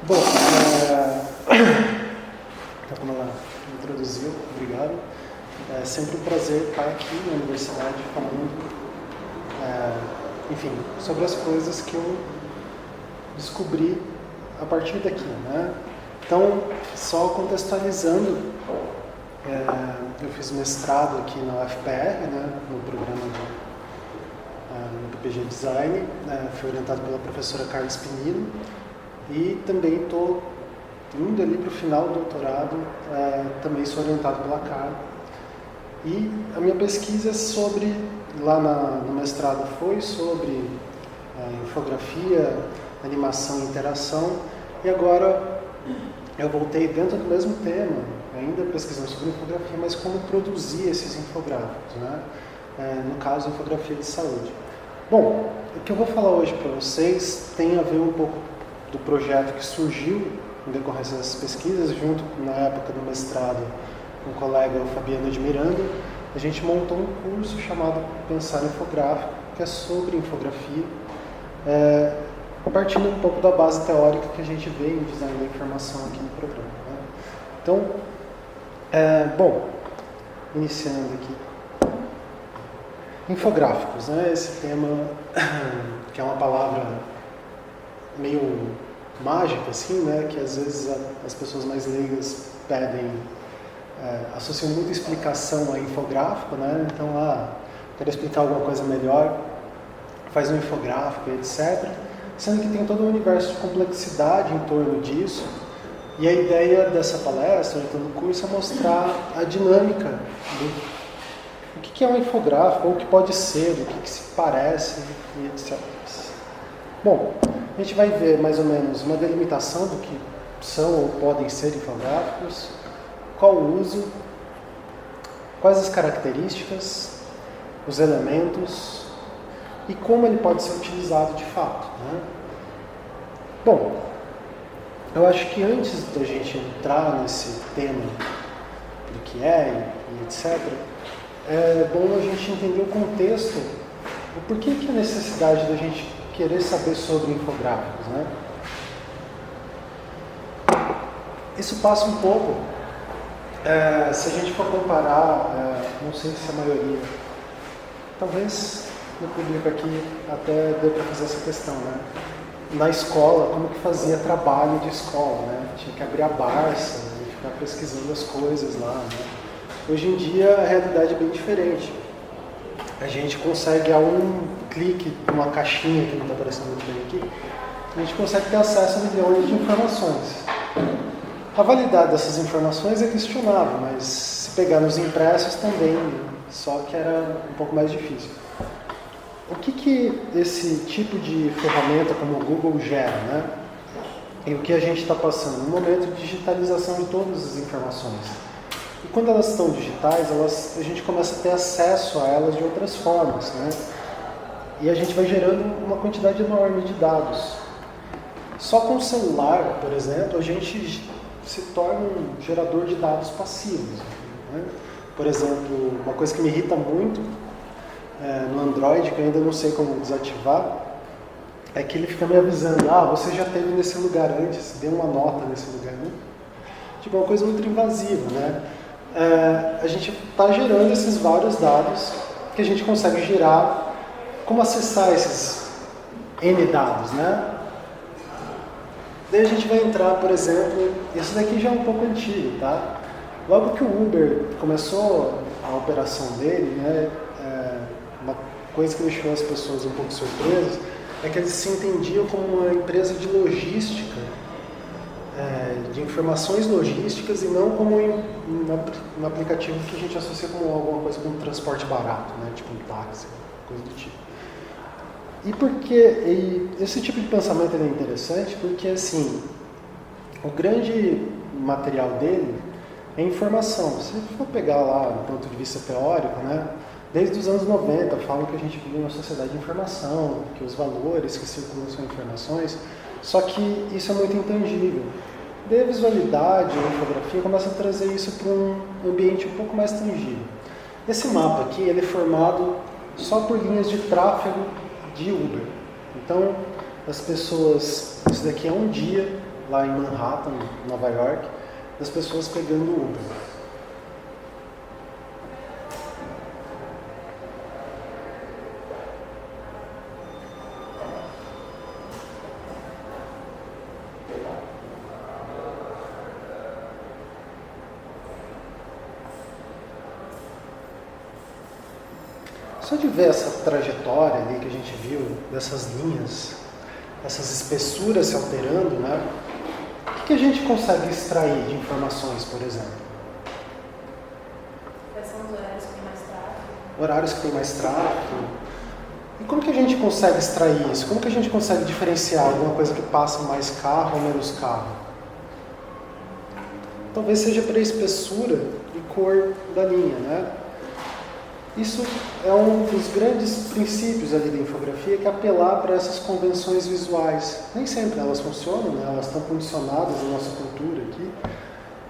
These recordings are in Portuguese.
Bom, como ela me introduziu, obrigado. É sempre um prazer estar aqui na universidade falando, enfim, sobre as coisas que eu descobri a partir daqui, né? Então, só contextualizando, eu fiz mestrado aqui na UFPR, né, no programa do PPG Design, fui orientado pela professora Carla Spinillo. E também estou indo ali para o final do doutorado, também sou orientado pela Carla. E a minha pesquisa lá no mestrado foi sobre infografia, animação e interação. E agora eu voltei dentro do mesmo tema, ainda pesquisando sobre infografia, mas como produzir esses infográficos, né? No caso, infografia de saúde. Bom, o que eu vou falar hoje para vocês tem a ver um pouco do projeto que surgiu em decorrência dessas pesquisas, junto na época do mestrado com o colega Fabiano de Miranda. A gente montou um curso chamado Pensar Infográfico, que é sobre infografia, partindo um pouco da base teórica que a gente vê em design da informação aqui no programa, né? Então, bom, iniciando aqui. Infográficos, né? Esse tema que é uma palavra meio mágica, assim, né? Que às vezes as pessoas mais leigas associam muita explicação a infográfico, né? Então, quero explicar alguma coisa melhor, faz um infográfico, etc. Sendo que tem todo um universo de complexidade em torno disso. E a ideia dessa palestra, de todo o curso, é mostrar a dinâmica do que é um infográfico, ou o que pode ser, do que se parece, e etc. Bom, a gente vai ver mais ou menos uma delimitação do que são ou podem ser infográficos, qual o uso, quais as características, os elementos e como ele pode ser utilizado de fato, né? Bom, eu acho que antes da gente entrar nesse tema do que é e etc., é bom a gente entender o contexto, o porquê que a necessidade da gente querer saber sobre infográficos, né? Isso passa um pouco, se a gente for comparar, não sei se a maioria, talvez no público aqui até dê para fazer essa questão, né? Na escola, como que fazia trabalho de escola, né? Tinha que abrir a Barça e ficar pesquisando as coisas lá, né? Hoje em dia a realidade é bem diferente. A gente consegue, a um clique numa caixinha que não está aparecendo muito bem aqui, a gente consegue ter acesso a milhões de informações. A validade dessas informações é questionável, mas se pegar nos impressos também, só que era um pouco mais difícil. O que esse tipo de ferramenta como o Google gera, né? E o que a gente está passando? Um momento de digitalização de todas as informações. E quando elas estão digitais, a gente começa a ter acesso a elas de outras formas, né? E a gente vai gerando uma quantidade enorme de dados. Só com o celular, por exemplo, a gente se torna um gerador de dados passivos, né? Por exemplo, uma coisa que me irrita muito no Android, que eu ainda não sei como desativar, é que ele fica me avisando, você já esteve nesse lugar antes, dê uma nota nesse lugar, né? Tipo, é uma coisa muito invasiva, né? A gente está gerando esses vários dados que a gente consegue gerar. Como acessar esses N dados, né? Daí a gente vai entrar, por exemplo, isso daqui já é um pouco antigo, tá? Logo que o Uber começou a operação dele, né, uma coisa que deixou as pessoas um pouco surpresas é que eles se entendiam como uma empresa de logística, de informações logísticas, e não como um aplicativo que a gente associa como alguma coisa como transporte barato, né, tipo um táxi, coisa do tipo. E esse tipo de pensamento é interessante porque, assim, o grande material dele é informação. Se for pegar lá do ponto de vista teórico, né, desde os anos 90 falam que a gente vive numa sociedade de informação, que os valores que circulam são informações, só que isso é muito intangível. Daí a visualidade, a infografia começa a trazer isso para um ambiente um pouco mais tangível. Esse mapa aqui ele é formado só por linhas de tráfego de Uber. Então, as pessoas, isso daqui é um dia lá em Manhattan, Nova York, das pessoas pegando Uber. Só de ver essa trajetória ali que a gente viu, dessas linhas, essas espessuras se alterando, né? O que a gente consegue extrair de informações, por exemplo? Quais são os horários que tem mais tráfego? Horários que tem mais tráfego. E como que a gente consegue extrair isso? Como que a gente consegue diferenciar alguma coisa que passa mais carro ou menos carro? Talvez seja pela espessura e cor da linha, né? Isso é um dos grandes princípios ali da infografia, que é apelar para essas convenções visuais. Nem sempre elas funcionam, né? Elas estão condicionadas na nossa cultura aqui,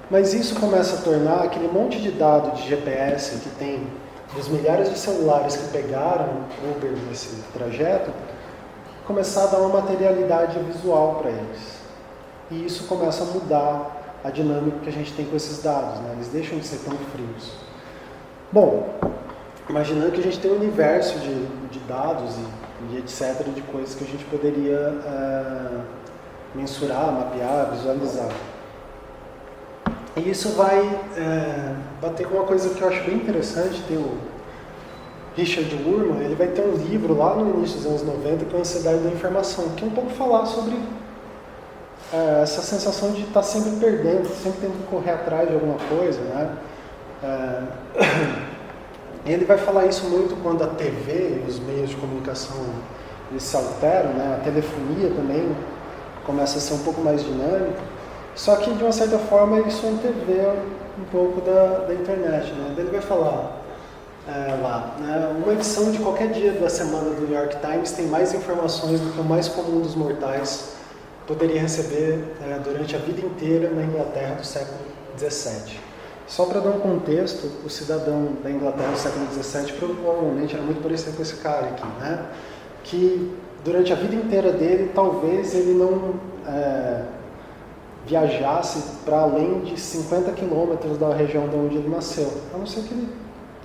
mas isso começa a tornar aquele monte de dado de GPS que tem dos milhares de celulares que pegaram Uber nesse trajeto, começar a dar uma materialidade visual para eles. E isso começa a mudar a dinâmica que a gente tem com esses dados, né? Eles deixam de ser tão frios. Bom, imaginando que a gente tem um universo de dados e etc., de coisas que a gente poderia mensurar, mapear, visualizar. E isso vai bater com uma coisa que eu acho bem interessante. Tem o Richard Urman, ele vai ter um livro lá no início dos anos 90, que é a Ansiedade da Informação, que é um pouco falar sobre essa sensação de estar sempre perdendo, sempre tendo que correr atrás de alguma coisa, né? Ele vai falar isso muito quando a TV e os meios de comunicação eles se alteram, né? A telefonia também começa a ser um pouco mais dinâmica, só que de uma certa forma isso antevê um pouco da internet, né? Ele vai falar lá, né? Uma edição de qualquer dia da semana do New York Times tem mais informações do que o mais comum dos mortais poderia receber durante a vida inteira na Inglaterra do século XVII. Só para dar um contexto, o cidadão da Inglaterra do século XVII provavelmente era muito parecido com esse cara aqui, né? Que durante a vida inteira dele, talvez ele não viajasse para além de 50 quilômetros da região de onde ele nasceu, a não ser que ele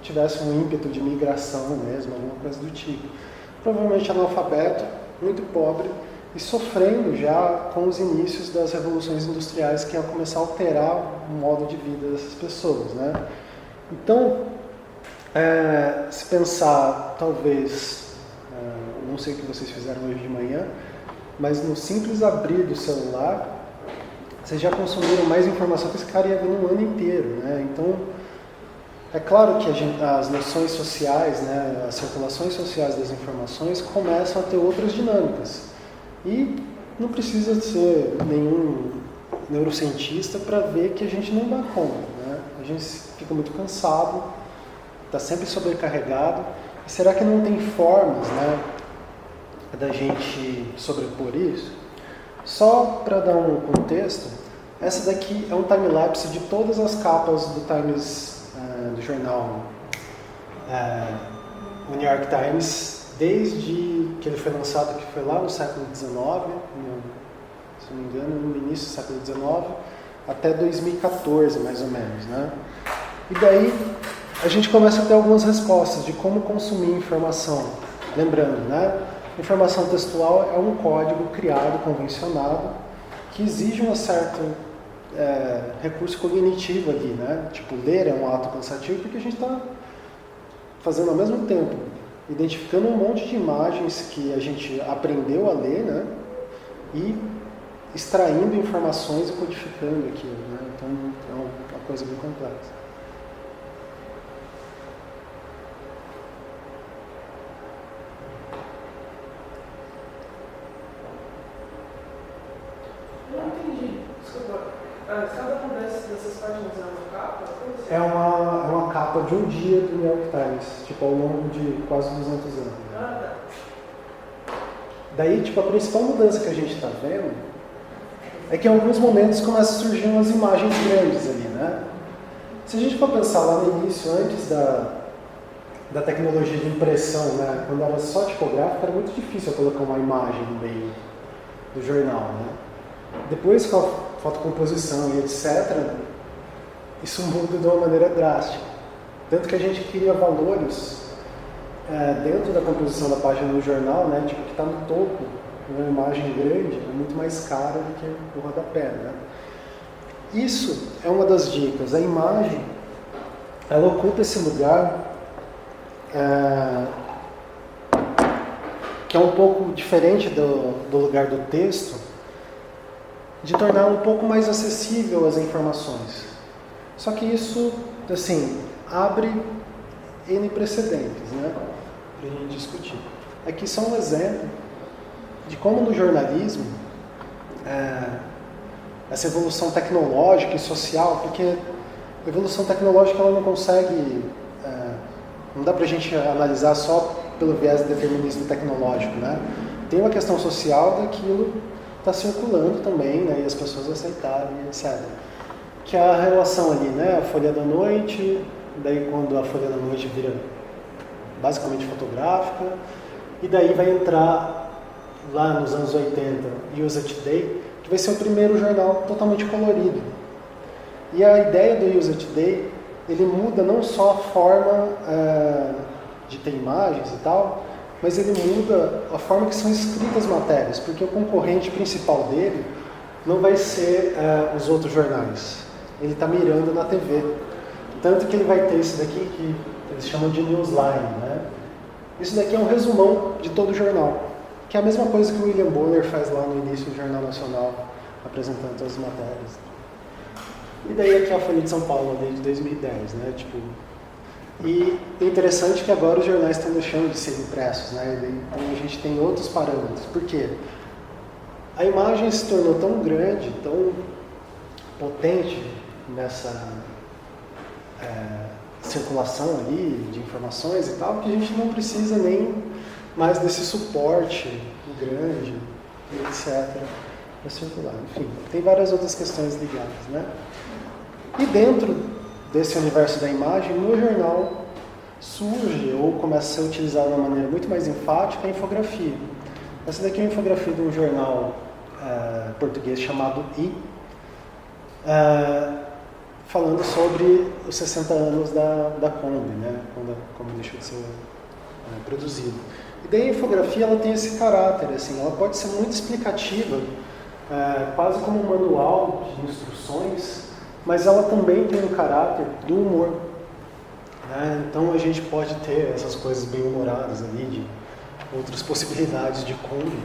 tivesse um ímpeto de migração mesmo, alguma coisa do tipo. Provavelmente analfabeto, muito pobre, e sofrendo já com os inícios das revoluções industriais que iam começar a alterar o modo de vida dessas pessoas, né? Então, se pensar, talvez, não sei o que vocês fizeram hoje de manhã, mas no simples abrir do celular, vocês já consumiram mais informação que esse cara ia ver no ano inteiro, né? Então, é claro que as noções sociais, né, as circulações sociais das informações começam a ter outras dinâmicas. E não precisa ser nenhum neurocientista para ver que a gente não dá conta, né? A gente fica muito cansado, está sempre sobrecarregado. E será que não tem formas, né, da gente sobrepor isso? Só para dar um contexto, essa daqui é um time-lapse de todas as capas do Times, do jornal o New York Times, desde que ele foi lançado, que foi lá no século XIX, se não me engano, no início do século XIX, até 2014, mais ou menos, né? E daí a gente começa a ter algumas respostas de como consumir informação. Lembrando, né? Informação textual é um código criado, convencionado, que exige um certo recurso cognitivo ali, né? Tipo, ler é um ato cansativo porque a gente está fazendo ao mesmo tempo, identificando um monte de imagens que a gente aprendeu a ler, né? E extraindo informações e codificando aquilo, né? Então é uma coisa bem complexa. Não entendi. Desculpa. Cada uma dessas páginas é uma capa? É uma capa de um dia do New York Times, tipo, ao longo de quase 200 anos. Ah, tá. Daí, tipo, a principal mudança que a gente está vendo é que em alguns momentos começam a surgir umas imagens grandes ali, né? Se a gente for pensar lá no início, antes da tecnologia de impressão, né? Quando era só tipográfica, era muito difícil eu colocar uma imagem no meio do jornal, né? Depois com a fotocomposição e etc., isso muda de uma maneira drástica. Tanto que a gente cria valores dentro da composição da página do jornal, né? Tipo, que está no topo, uma imagem grande, é muito mais cara do que o rodapé, né? Isso é uma das dicas. A imagem, ela ocupa esse lugar que é um pouco diferente do lugar do texto, de tornar um pouco mais acessível as informações. Só que isso, assim, abre N precedentes, né, para a gente discutir. Aqui só um exemplo de como no jornalismo essa evolução tecnológica e social, porque a evolução tecnológica ela não consegue, não dá para a gente analisar só pelo viés do determinismo tecnológico, né? Tem uma questão social daquilo está circulando também, né, e as pessoas aceitaram, etc. Que é a relação ali, né, a Folha da Noite, daí quando a Folha da Noite vira basicamente fotográfica, e daí vai entrar lá nos anos 80, USA Today, que vai ser o primeiro jornal totalmente colorido. E a ideia do USA Today, ele muda não só a forma de ter imagens e tal, mas ele muda a forma que são escritas as matérias, porque o concorrente principal dele não vai ser os outros jornais. Ele está mirando na TV. Tanto que ele vai ter isso daqui que eles chamam de newsline, né? Isso daqui é um resumão de todo o jornal, que é a mesma coisa que o William Bonner faz lá no início do Jornal Nacional, apresentando todas as matérias. E daí aqui é a Folha de São Paulo, desde 2010, né? Tipo, e é interessante que agora os jornais estão deixando de ser impressos, né? Então a gente tem outros parâmetros. Por quê? A imagem se tornou tão grande, tão potente nessa circulação ali de informações e tal, que a gente não precisa nem mais desse suporte grande, etc., para circular. Enfim, tem várias outras questões ligadas, né? E dentro desse universo da imagem, no jornal surge ou começa a ser utilizada de uma maneira muito mais enfática a infografia. Essa daqui é uma infografia de um jornal português chamado I, falando sobre os 60 anos da Kombi, né, quando a Kombi deixou de ser produzida. E daí a infografia ela tem esse caráter, assim, ela pode ser muito explicativa, quase como um manual de instruções, mas ela também tem um caráter do humor. Né? Então a gente pode ter essas coisas bem humoradas ali, de outras possibilidades de Kombi.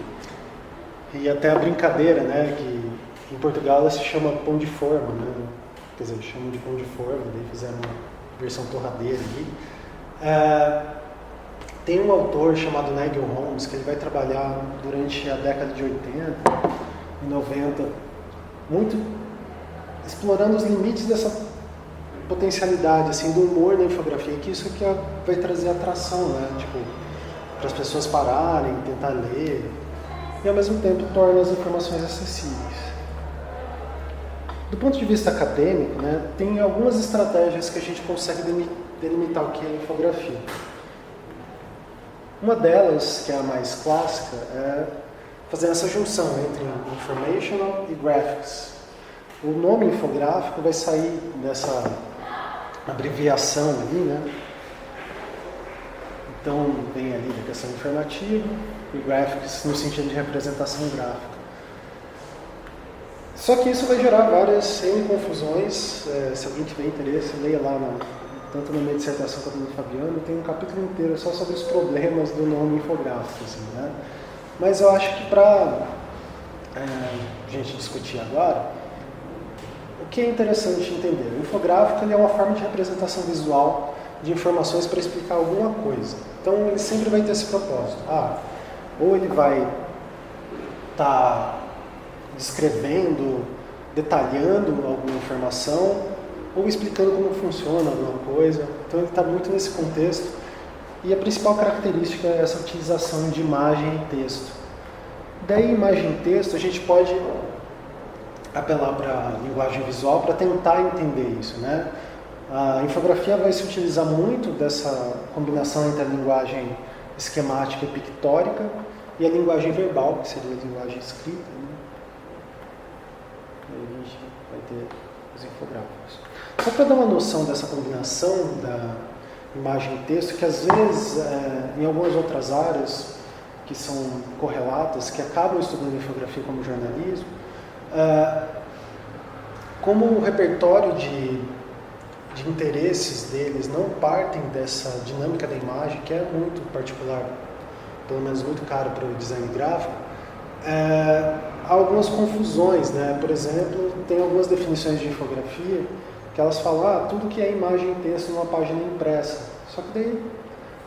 E até a brincadeira, né, que em Portugal ela se chama pão de forma, né? Quer dizer, chamam de pão de forma, daí fizeram uma versão torradeira ali. Tem um autor chamado Nigel Holmes, que ele vai trabalhar durante a década de 80 e 90, muito explorando os limites dessa potencialidade, assim, do humor na infografia, que isso aqui vai trazer atração, né? Tipo, para as pessoas pararem, tentar ler, e ao mesmo tempo torna as informações acessíveis. Do ponto de vista acadêmico, né, tem algumas estratégias que a gente consegue delimitar o que é infografia. Uma delas, que é a mais clássica, é fazer essa junção entre informational e graphics. O nome infográfico vai sair dessa abreviação ali, né? Então, vem ali da questão informativa e graphics no sentido de representação gráfica. Só que isso vai gerar várias confusões. Se alguém tiver interesse, leia lá, tanto na minha dissertação quanto no Fabiano, tem um capítulo inteiro só sobre os problemas do nome infográfico. Assim, né? Mas eu acho que para a gente discutir agora, o que é interessante entender? O infográfico ele é uma forma de representação visual de informações para explicar alguma coisa. Então ele sempre vai ter esse propósito. Ou ele vai estar descrevendo, detalhando alguma informação, ou explicando como funciona alguma coisa. Então ele está muito nesse contexto. E a principal característica é essa utilização de imagem e texto. Daí, imagem e texto, a gente pode apelar para a linguagem visual para tentar entender isso, né? A infografia vai se utilizar muito dessa combinação entre a linguagem esquemática e pictórica e a linguagem verbal, que seria a linguagem escrita, né? Aí a gente vai ter os infográficos. Só para dar uma noção dessa combinação da imagem e texto, que às vezes, em algumas outras áreas que são correlatas, que acabam estudando infografia como jornalismo, como o repertório de interesses deles não partem dessa dinâmica da imagem, que é muito particular, pelo menos muito caro para o design gráfico, há algumas confusões, né? Por exemplo, tem algumas definições de infografia que elas falam, tudo que é imagem e texto numa página impressa. Só que daí,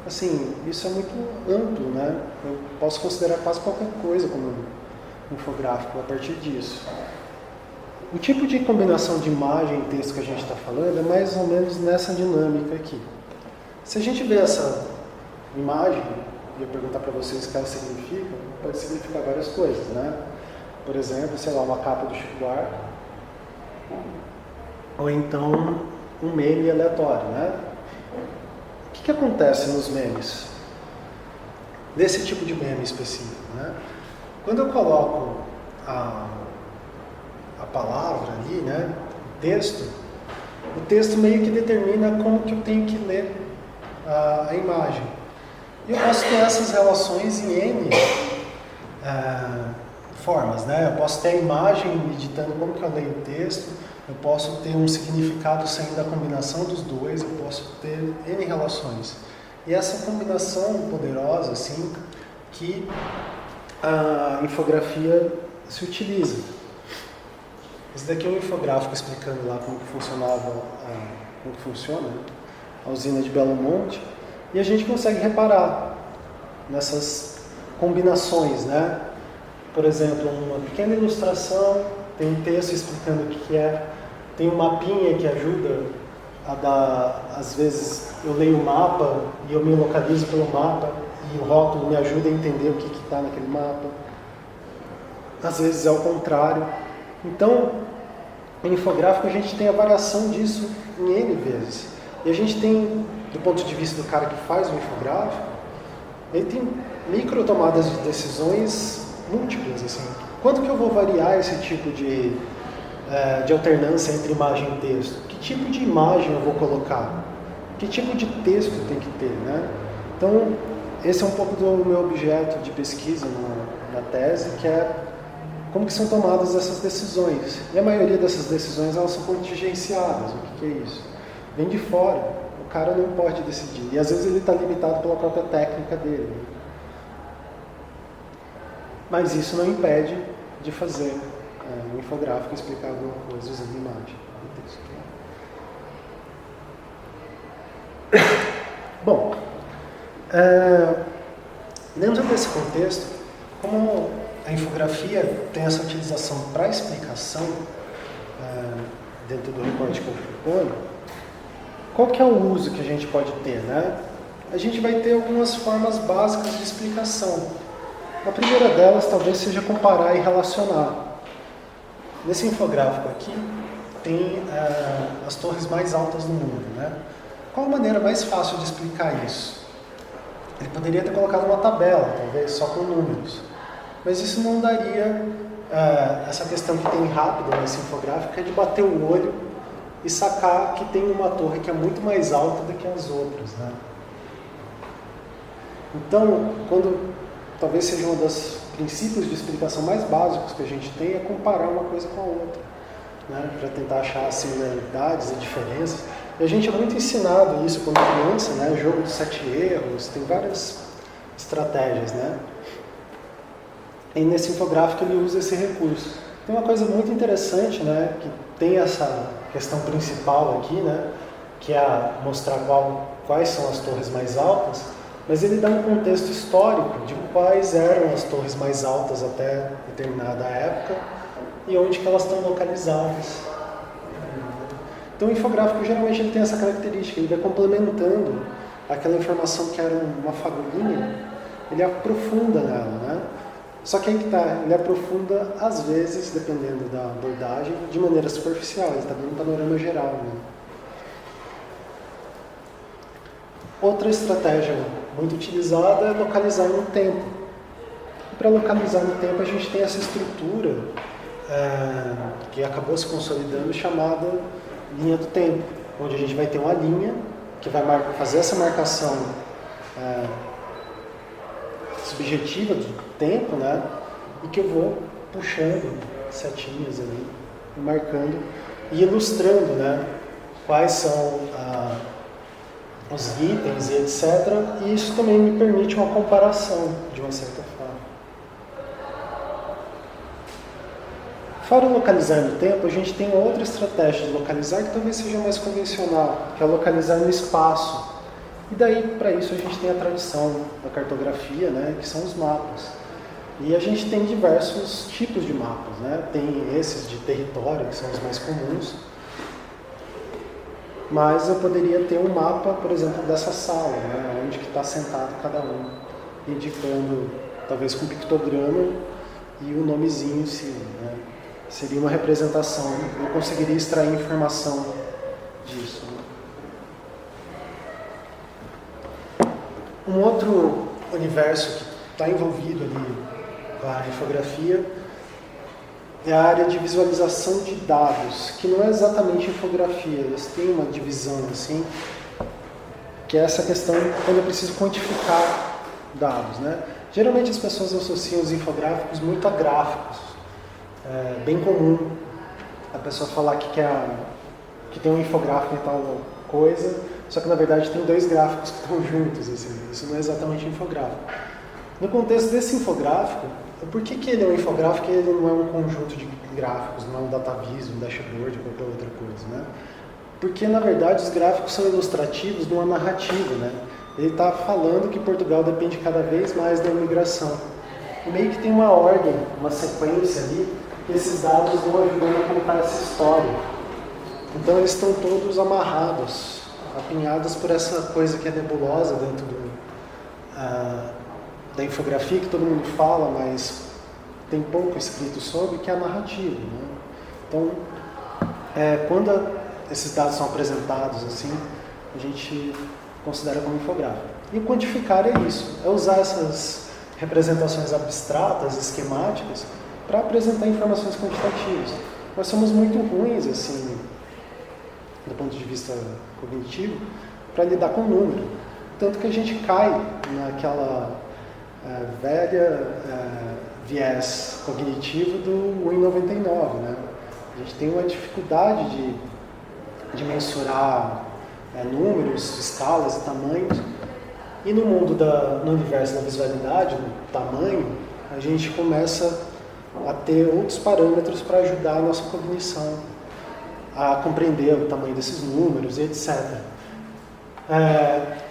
assim, isso é muito amplo, né? Eu posso considerar quase qualquer coisa como infográfico a partir disso. O tipo de combinação de imagem e texto que a gente está falando é mais ou menos nessa dinâmica aqui. Se a gente vê essa imagem, e eu perguntar para vocês o que ela significa, pode significar várias coisas, né? Por exemplo, sei lá, uma capa do Chico Buarque, ou então um meme aleatório, né? O que acontece nos memes? Desse tipo de meme específico, né? Quando eu coloco a palavra ali, né, o texto meio que determina como que eu tenho que ler a imagem. E eu posso ter essas relações em N formas, né? Eu posso ter a imagem me ditando como que eu leio o texto, eu posso ter um significado saindo da combinação dos dois, eu posso ter N relações. E essa combinação poderosa, assim, que a infografia se utiliza. Esse daqui é um infográfico explicando lá como que funcionava, como que funciona, né, a usina de Belo Monte, e a gente consegue reparar nessas combinações, né? Por exemplo, uma pequena ilustração, tem um texto explicando o que é, tem um mapinha que ajuda a dar, às vezes eu leio o mapa e eu me localizo pelo mapa e o rótulo me ajuda a entender o que está naquele mapa. Às vezes é o contrário. Então, em infográfico a gente tem a variação disso em N vezes. E a gente tem, do ponto de vista do cara que faz o infográfico, ele tem micro tomadas de decisões múltiplas, assim. Quanto que eu vou variar esse tipo de alternância entre imagem e texto? Que tipo de imagem eu vou colocar? Que tipo de texto tem que ter, né? Então, esse é um pouco do meu objeto de pesquisa na tese, que é como que são tomadas essas decisões. E a maioria dessas decisões, elas são contingenciadas. O que é isso? Vem de fora. O cara não pode decidir. E às vezes ele está limitado pela própria técnica dele. Mas isso não impede de fazer um infográfico, explicar alguma coisa usando imagem. Bom, dentro desse contexto, como a infografia tem essa utilização para explicação dentro do recorte que eu proponho, qual que é o uso que a gente pode ter, né? A gente vai ter algumas formas básicas de explicação. A primeira delas talvez seja comparar e relacionar. Nesse infográfico aqui tem as torres mais altas do mundo, né? Qual a maneira mais fácil de explicar isso? Ele poderia ter colocado uma tabela, talvez só com números. Mas isso não daria essa questão que tem rápida nesse infográfico, que é de bater o olho e sacar que tem uma torre que é muito mais alta do que as outras, né? Então, talvez seja um dos princípios de explicação mais básicos que a gente tem, é comparar uma coisa com a outra, né? Para tentar achar similaridades e diferenças. E a gente é muito ensinado isso quando criança, né? Jogo dos 7 erros, tem várias estratégias, né? E nesse infográfico ele usa esse recurso. Tem uma coisa muito interessante, né? Que tem essa questão principal aqui, né? Que é mostrar quais são as torres mais altas, mas ele dá um contexto histórico de quais eram as torres mais altas até determinada época e onde que elas estão localizadas. Então o infográfico geralmente ele tem essa característica, ele vai complementando aquela informação que era uma fagulhinha, ele aprofunda nela, né? Só que aí que está, ele aprofunda, às vezes, dependendo da abordagem, de maneira superficial, ele está dando um panorama geral. Né? Outra estratégia muito utilizada é localizar no tempo. E para localizar no tempo, a gente tem essa estrutura que acabou se consolidando, chamada linha do tempo, onde a gente vai ter uma linha que vai fazer essa marcação subjetiva do tempo, né? E que eu vou puxando setinhas ali, marcando e ilustrando, né? Quais são os itens e etc. E isso também me permite uma comparação, de uma certa forma. Fora localizar no tempo, a gente tem outra estratégia de localizar que talvez seja mais convencional, que é localizar no espaço. E daí, para isso, a gente tem a tradição da cartografia, né, que são os mapas. E a gente tem diversos tipos de mapas, né? Tem esses de território, que são os mais comuns. Mas eu poderia ter um mapa, por exemplo, dessa sala, né, onde está sentado cada um, indicando, talvez com pictograma e o nomezinho em cima, né? Seria uma representação, eu conseguiria extrair informação disso. Um outro universo que está envolvido ali com a infografia é a área de visualização de dados, que não é exatamente infografia, eles têm uma divisão assim, que é essa questão quando eu preciso quantificar dados, né? Geralmente as pessoas associam os infográficos muito a gráficos. É bem comum a pessoa falar que tem um infográfico e tal coisa, só que na verdade tem dois gráficos que estão juntos, assim. Isso não é exatamente infográfico. No contexto desse infográfico, por que ele é um infográfico e ele não é um conjunto de gráficos, não é um dataviz, um dashboard ou qualquer outra coisa, né? Porque na verdade os gráficos são ilustrativos de uma narrativa, né? Ele está falando que Portugal depende cada vez mais da imigração. E meio que tem uma ordem, uma sequência ali, esses dados vão ajudando a contar essa história. Então eles estão todos amarrados, apinhados por essa coisa que é nebulosa dentro da infografia, que todo mundo fala, mas tem pouco escrito sobre, que é a narrativa. Né? Então, quando esses dados são apresentados assim, a gente considera como infográfico. E quantificar é isso, é usar essas representações abstratas, esquemáticas, para apresentar informações quantitativas. Nós somos muito ruins, assim, do ponto de vista cognitivo, para lidar com número. Tanto que a gente cai naquela velha viés cognitivo do 1,99, né? A gente tem uma dificuldade de mensurar números, escalas e tamanhos. E no mundo no universo da visualidade, no tamanho, a gente começa a ter outros parâmetros para ajudar a nossa cognição a compreender o tamanho desses números e etc.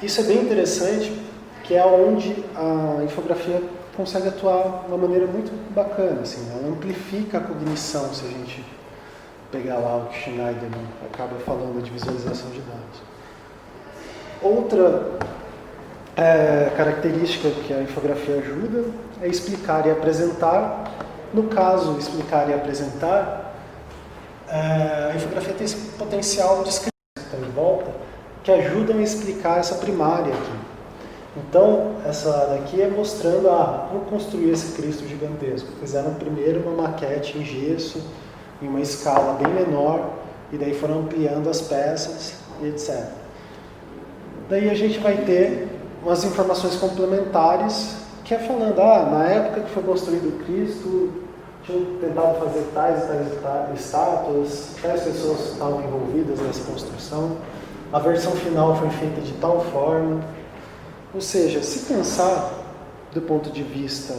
Isso é bem interessante, que é onde a infografia consegue atuar de uma maneira muito bacana. Assim, ela amplifica a cognição, se a gente pegar lá o que Schneider acaba falando de visualização de dados. Outra característica que a infografia ajuda é explicar e apresentar. No caso, explicar e apresentar, a infografia tem esse potencial de escrita que está em volta, que ajudam a explicar essa primária aqui. Então, essa daqui é mostrando como construir esse Cristo gigantesco. Fizeram primeiro uma maquete em gesso, em uma escala bem menor, e daí foram ampliando as peças e etc. Daí a gente vai ter umas informações complementares, que é falando, na época que foi construído o Cristo, tinham tentado fazer tais e tais estátuas, tais pessoas estavam envolvidas nessa construção, a versão final foi feita de tal forma. Ou seja, se pensar do ponto de vista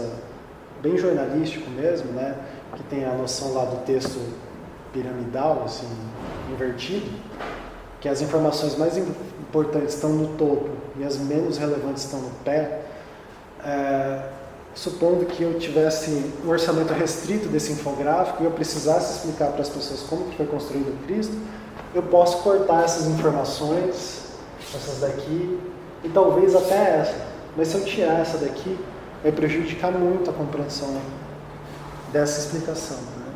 bem jornalístico mesmo, né, que tem a noção lá do texto piramidal, assim, invertido, que as informações mais importantes estão no topo e as menos relevantes estão no pé, supondo que eu tivesse um orçamento restrito desse infográfico e eu precisasse explicar para as pessoas como que foi construído o Cristo, eu posso cortar essas informações, essas daqui, e talvez até essa. Mas se eu tirar essa daqui, vai prejudicar muito a compreensão dessa explicação. Né?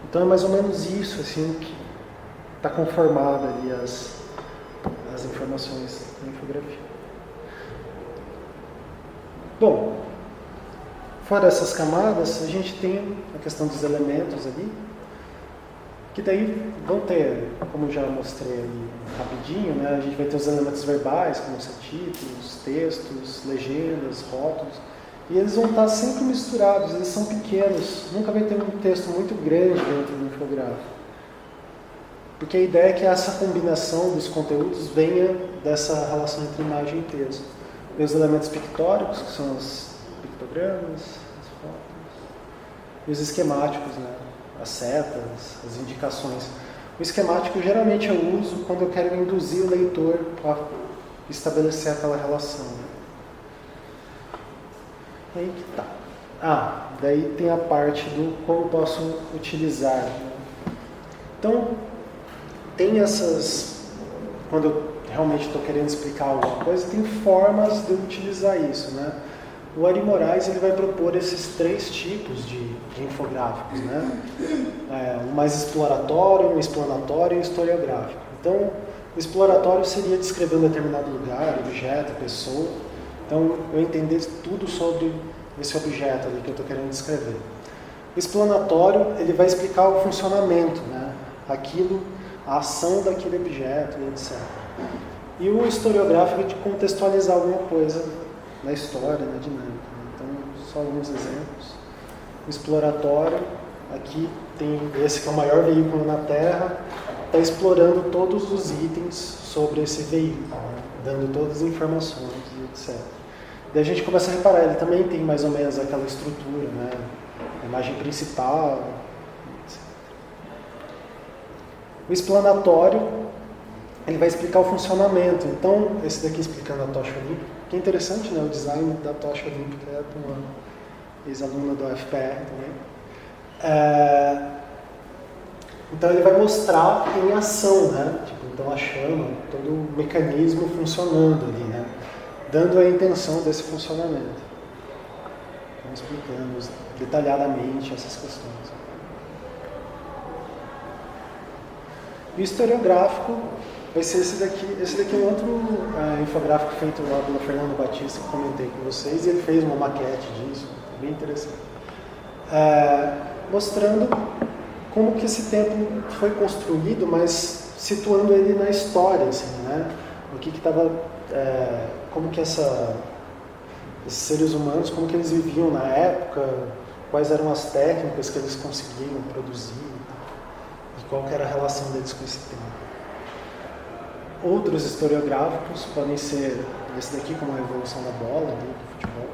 Então é mais ou menos isso assim, que está conformado ali as informações da infografia. Bom, fora essas camadas, a gente tem a questão dos elementos ali, que daí vão ter, como já mostrei ali rapidinho, né, a gente vai ter os elementos verbais, como subtítulos, textos, legendas, rótulos, e eles vão estar sempre misturados, eles são pequenos, nunca vai ter um texto muito grande dentro do infográfico. Porque a ideia é que essa combinação dos conteúdos venha dessa relação entre imagem e texto. E os elementos pictóricos, que são os pictogramas, as fotos, e os esquemáticos, né? As setas, as indicações. O esquemático geralmente eu uso quando eu quero induzir o leitor a estabelecer aquela relação. Né? Aí que tá. Daí tem a parte do como posso utilizar. Né? Então, tem essas... Quando eu realmente estou querendo explicar alguma coisa, tem formas de eu utilizar isso. Né? O Ari Moraes ele vai propor esses 3 tipos de infográficos, né? Um mais exploratório, um explanatório e um historiográfico. Então, o exploratório seria descrever um determinado lugar, objeto, pessoa. Então, eu entender tudo sobre esse objeto ali que eu estou querendo descrever. O explanatório ele vai explicar o funcionamento, né? A ação daquele objeto, etc. E o historiográfico é de contextualizar alguma coisa na história, na dinâmica. Então, só alguns exemplos. O exploratório, aqui tem esse que é o maior veículo na Terra, está explorando todos os itens sobre esse veículo, né? Dando todas as informações, etc. Daí a gente começa a reparar, ele também tem mais ou menos aquela estrutura, né? A imagem principal, etc. O explanatório, ele vai explicar o funcionamento. Então, esse daqui explicando a tocha olímpica, que é interessante, né? O design da tocha olímpica é de uma ex-aluna do UFPR também. Então, ele vai mostrar em ação, né? Então, a chama, todo o mecanismo funcionando ali, né? Dando a intenção desse funcionamento. Então, explicando detalhadamente essas questões. E o historiográfico vai ser esse daqui. Esse daqui é um outro infográfico feito lá pelo Fernando Batista, que comentei com vocês, e ele fez uma maquete disso, bem interessante. Mostrando como que esse templo foi construído, mas situando ele na história, assim, né? O que estava... como que esses seres humanos, como que eles viviam na época, quais eram as técnicas que eles conseguiam produzir, e qual que era a relação deles com esse tempo. Outros historiográficos podem ser esse daqui, como a evolução da bola, do futebol,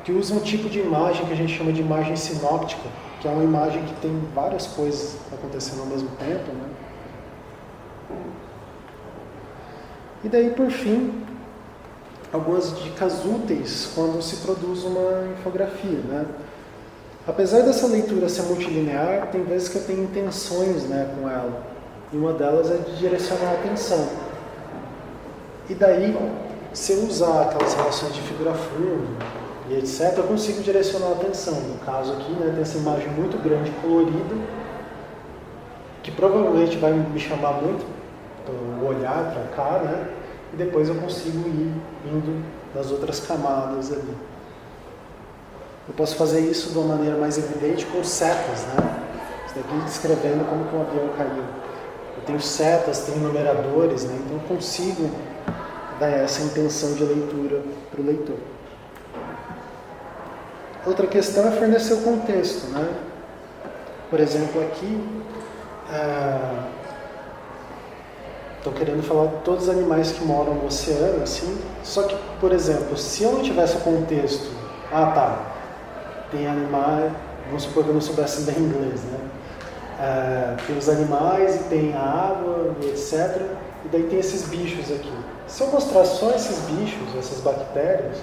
que usa um tipo de imagem que a gente chama de imagem sinóptica, que é uma imagem que tem várias coisas acontecendo ao mesmo tempo, né? E daí, por fim, algumas dicas úteis quando se produz uma infografia, né? Apesar dessa leitura ser multilinear, tem vezes que eu tenho intenções, né, com ela. E uma delas é de direcionar a atenção. E daí, se eu usar aquelas relações de figura fundo e etc., eu consigo direcionar a atenção. No caso aqui, né, tem essa imagem muito grande, colorida, que provavelmente vai me chamar muito o olhar para cá, né? E depois eu consigo ir indo das outras camadas ali. Eu posso fazer isso de uma maneira mais evidente com setas, né? Isso daqui descrevendo como que um avião caiu. Eu tenho setas, tenho numeradores, né? Então eu consigo dar essa intenção de leitura para o leitor. Outra questão é fornecer o contexto, né? Por exemplo, aqui estou querendo falar de todos os animais que moram no oceano, assim. Só que, por exemplo, se eu não tivesse o contexto, tem animais, vamos supor que eu não soubesse ler inglês, né? Tem os animais e tem a água, e etc. E daí tem esses bichos aqui. Se eu mostrar só esses bichos, essas bactérias,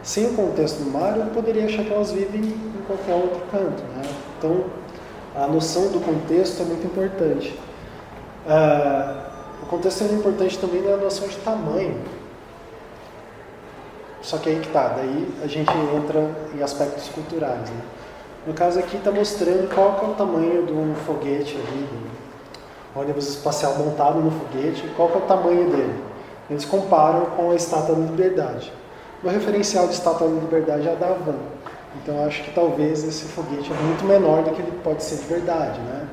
sem o contexto do mar, eu poderia achar que elas vivem em qualquer outro canto, né? Então, a noção do contexto é muito importante. O contexto é importante também na noção de tamanho. Só que aí que tá, daí a gente entra em aspectos culturais, né? No caso aqui está mostrando qual que é o tamanho de um foguete ali, um ônibus espacial montado no foguete, qual que é o tamanho dele. Eles comparam com a Estátua da Liberdade. O referencial de Estátua da Liberdade é a da Havan. Então eu acho que talvez esse foguete é muito menor do que ele pode ser de verdade, né?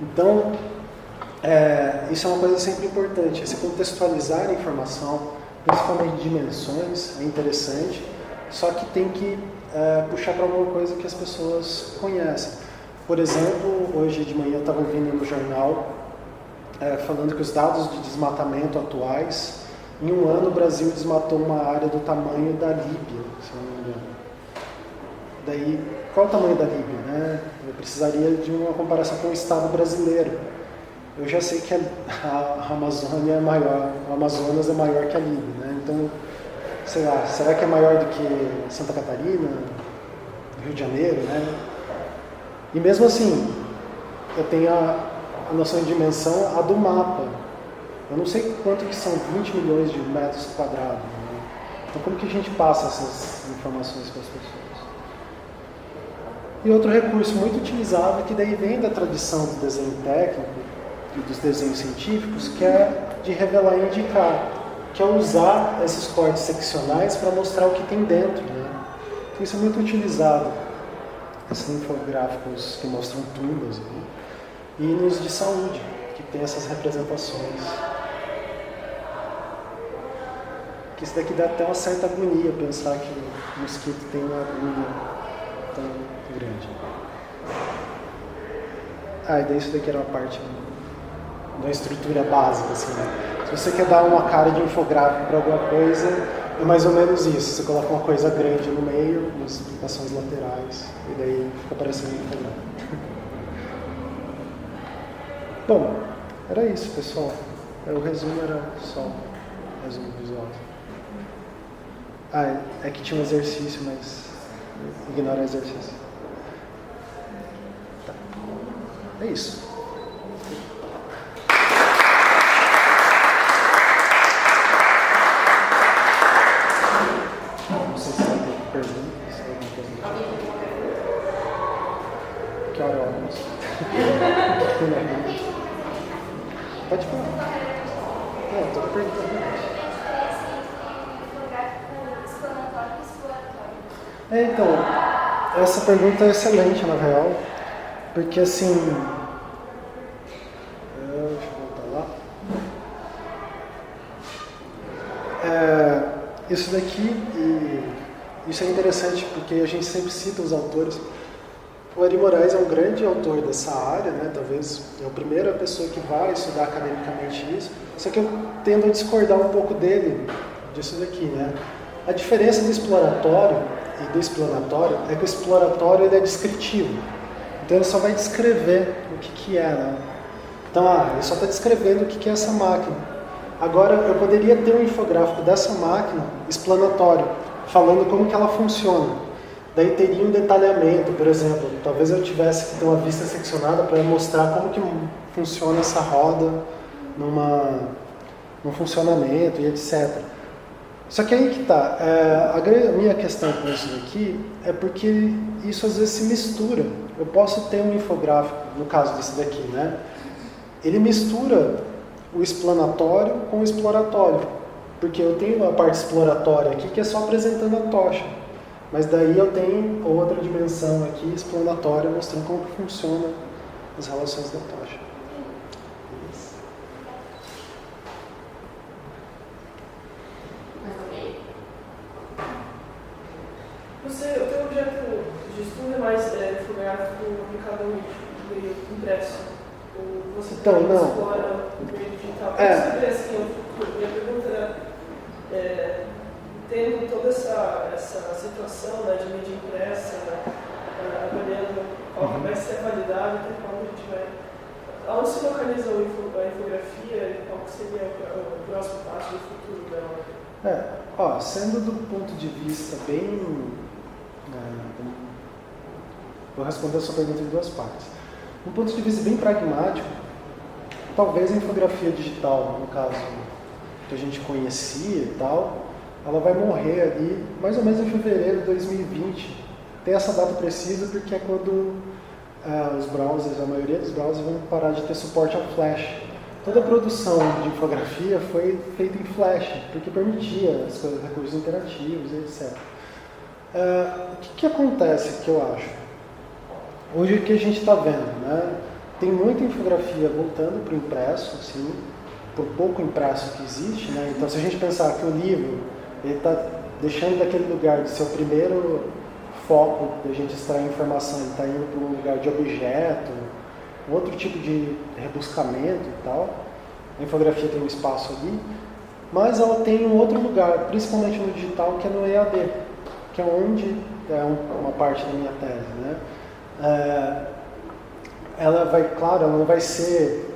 Então, isso é uma coisa sempre importante, esse contextualizar a informação, principalmente dimensões, é interessante, só que tem que puxar para alguma coisa que as pessoas conhecem. Por exemplo, hoje de manhã eu estava ouvindo no jornal falando que os dados de desmatamento atuais, em um ano o Brasil desmatou uma área do tamanho da Líbia, se eu não me engano. Daí, qual é o tamanho da Líbia, né? Eu precisaria de uma comparação com o Estado brasileiro. Eu já sei que a Amazônia é maior, o Amazonas é maior que a Líbia, né? Então, sei lá, será que é maior do que Santa Catarina, Rio de Janeiro, né? E mesmo assim, eu tenho a noção de dimensão, a do mapa. Eu não sei quanto que são 20 milhões de metros quadrados, né? Então como que a gente passa essas informações para as pessoas? E outro recurso muito utilizado, que daí vem da tradição do desenho técnico e dos desenhos científicos, que é de revelar e indicar, que é usar esses cortes seccionais para mostrar o que tem dentro, né? Então isso é muito utilizado, esses infográficos que mostram tumbas, né? E nos de saúde, que tem essas representações. Que isso daqui dá até uma certa agonia, pensar que o mosquito tem uma agulha tão grande. E daí isso daqui era uma parte da estrutura básica, assim, né? Se você quer dar uma cara de infográfico para alguma coisa, é mais ou menos isso. Você coloca uma coisa grande no meio, umas explicações laterais, e daí fica parecendo um infográfico. Bom, era isso, pessoal. O resumo era só o resumo visual. É que tinha um exercício, mas ignora o exercício. Tá. É isso. Não sei se tem perguntas, se alguma coisa. Que hora é o almoço? Pode falar. Não, estou perguntando. Então, essa pergunta é excelente, na real, porque assim, deixa eu voltar lá. Isso daqui, isso é interessante porque a gente sempre cita os autores. O Ari Moraes é um grande autor dessa área, né? Talvez é a primeira pessoa que vai estudar academicamente isso, só que eu tendo a discordar um pouco dele, disso daqui, né? A diferença do exploratório e do explanatório é que o exploratório ele é descritivo, então ele só vai descrever o que é, né? Então, ele só está descrevendo o que é essa máquina. Agora, eu poderia ter um infográfico dessa máquina explanatório, falando como que ela funciona. Daí teria um detalhamento, por exemplo, talvez eu tivesse que ter uma vista seccionada para mostrar como que funciona essa roda num funcionamento e etc. Só que aí que tá, a minha questão com isso daqui é porque isso às vezes se mistura. Eu posso ter um infográfico, no caso desse daqui, né? Ele mistura o explanatório com o exploratório, porque eu tenho a parte exploratória aqui que é só apresentando a tocha. Mas daí eu tenho outra dimensão aqui, explanatória, mostrando como que funciona as relações da tocha. O teu objeto de estudo é mais infográfico aplicado ao meio impresso? Ou você explora o meio digital? Como você vê assim, minha pergunta é, tendo toda essa situação, né, de mídia impressa, avaliando qual vai ser a validade, até qual a gente vai... Onde se localiza a infografia e qual seria o próximo passo do futuro dela? Sendo do ponto de vista bem... vou responder a sua pergunta em duas partes. Do ponto de vista bem pragmático, talvez a infografia digital, no caso que a gente conhecia e tal, ela vai morrer ali mais ou menos em fevereiro de 2020. Tem essa data precisa porque é quando os browsers, a maioria dos browsers vão parar de ter suporte ao Flash. Toda a produção de infografia foi feita em Flash, porque permitia as coisas, recursos interativos, etc. O que acontece, que eu acho? Hoje o que a gente está vendo, né? Tem muita infografia voltando para o impresso, assim, por pouco impresso que existe, né? Então, se a gente pensar que o livro está deixando daquele lugar de ser o primeiro foco da gente extrair informação, ele está indo para um lugar de objeto, outro tipo de rebuscamento e tal. A infografia tem um espaço ali, mas ela tem um outro lugar, principalmente no digital, que é no EAD, que é onde é uma parte da minha tese, né? Ela vai, claro, ela não vai ser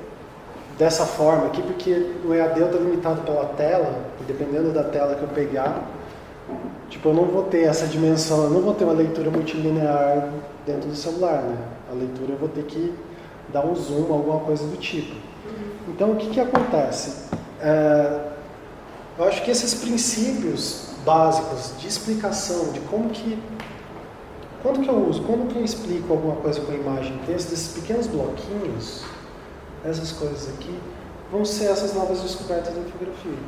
dessa forma aqui, porque no EAD eu estou limitado pela tela, e dependendo da tela que eu pegar, tipo, eu não vou ter essa dimensão, eu não vou ter uma leitura multilinear dentro do celular, né? A leitura eu vou ter que dar um zoom, alguma coisa do tipo. Então, o que acontece? Eu acho que esses princípios básicos de explicação, de quando que eu uso, como que eu explico alguma coisa com a imagem e texto, desses pequenos bloquinhos, essas coisas aqui, vão ser essas novas descobertas da infografia.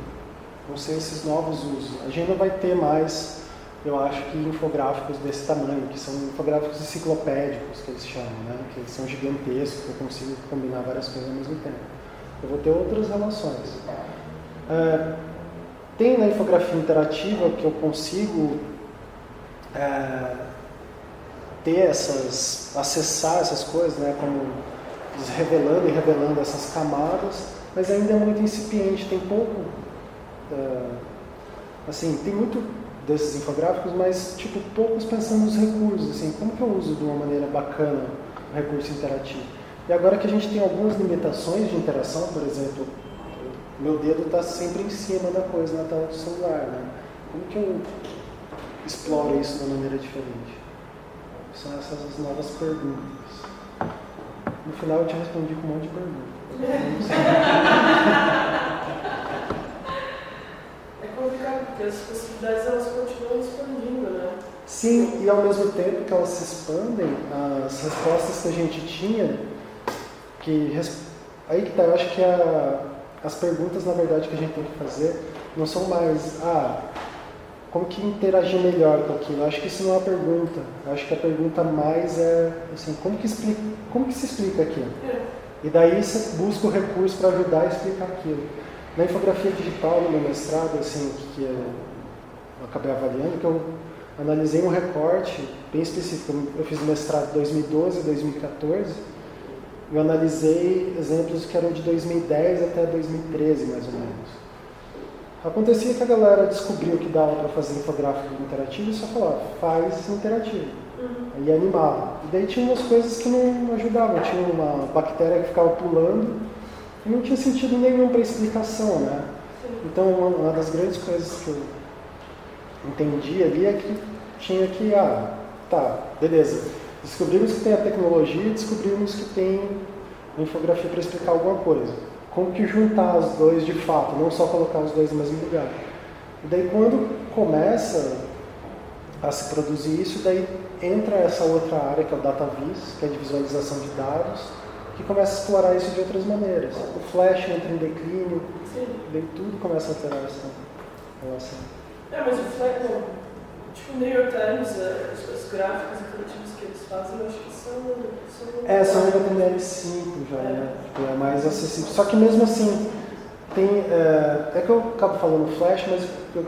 Vão ser esses novos usos. A gente não vai ter mais, eu acho que, infográficos desse tamanho, que são infográficos enciclopédicos, que eles chamam, né? Que eles são gigantescos, que eu consigo combinar várias coisas ao mesmo tempo. Eu vou ter outras relações. Tem na infografia interativa que eu consigo acessar essas coisas, né, como revelando e revelando essas camadas, mas ainda é muito incipiente, tem pouco, assim, tem muito desses infográficos, mas tipo, poucos pensando nos recursos, assim, como que eu uso de uma maneira bacana o recurso interativo. E agora que a gente tem algumas limitações de interação, por exemplo, meu dedo está sempre em cima da coisa na tela do celular, né? Como que eu exploro isso de uma maneira diferente? São essas as novas perguntas. No final eu te respondi com um monte de perguntas. É complicado, porque as possibilidades elas continuam expandindo, né? Sim, e ao mesmo tempo que elas se expandem, as respostas que a gente tinha, aí que tá, eu acho que as perguntas, na verdade, que a gente tem que fazer não são mais, como que interagir melhor com aquilo? Eu acho que isso não é uma pergunta. Eu acho que a pergunta mais é, assim, como que se explica aquilo? E daí você busca o recurso para ajudar a explicar aquilo. Na infografia digital, no meu mestrado, assim, que eu acabei avaliando, que eu analisei um recorte bem específico. Eu fiz mestrado de 2012 a 2014. Eu analisei exemplos que eram de 2010 até 2013, mais ou menos. Acontecia que a galera descobriu que dava para fazer infográfico interativo e só falava, faz interativo. E animava. E daí tinha umas coisas que não ajudavam. Tinha uma bactéria que ficava pulando e não tinha sentido nenhum para explicação, né? Então, uma das grandes coisas que eu entendi ali é que tinha que, beleza. Descobrimos que tem a tecnologia e descobrimos que tem uma infografia para explicar alguma coisa. Como que juntar os dois de fato, não só colocar os dois no mesmo lugar. E daí quando começa a se produzir isso, daí entra essa outra área que é o DataVis, que é de visualização de dados, que começa a explorar isso de outras maneiras. O Flash entra em declínio, daí tudo começa a alterar essa relação. Mas o Flash, tipo o New York Times, os gráficos interativos que eles fazem, eu acho que são HTML5 já, né? Tipo, é mais acessível. Só que mesmo assim, é que eu acabo falando Flash, mas eu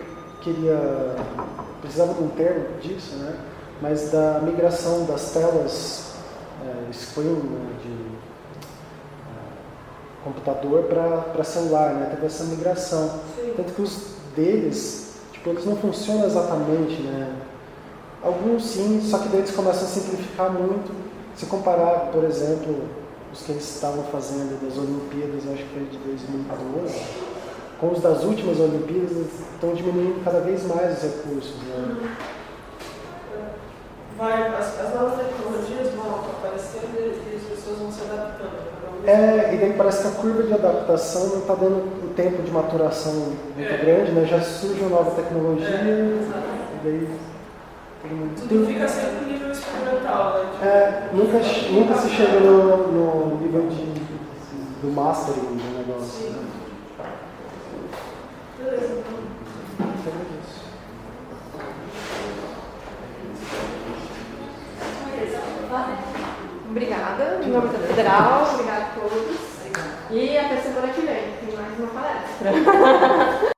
precisava de um termo disso, né? Mas da migração das telas screen, né, de computador para celular, né? Teve essa migração. Sim. Tanto que os deles, tipo, eles não funcionam exatamente, né? Alguns sim, só que daí eles começam a simplificar muito. Se comparar, por exemplo, os que eles estavam fazendo das Olimpíadas, acho que foi de 2012, com os das últimas Olimpíadas, eles estão diminuindo cada vez mais os recursos, né? As novas tecnologias vão aparecendo e as pessoas vão se adaptando. E daí parece que a curva de adaptação não está dando o tempo de maturação muito grande, né? Já surge uma nova tecnologia, e daí tudo fica sempre no nível experimental, né? Nunca se chega no nível do mastering do negócio. Sim. Né? Beleza, Obrigada, em nome da Federal, obrigada a todos. E até semana que vem, tem mais uma palestra.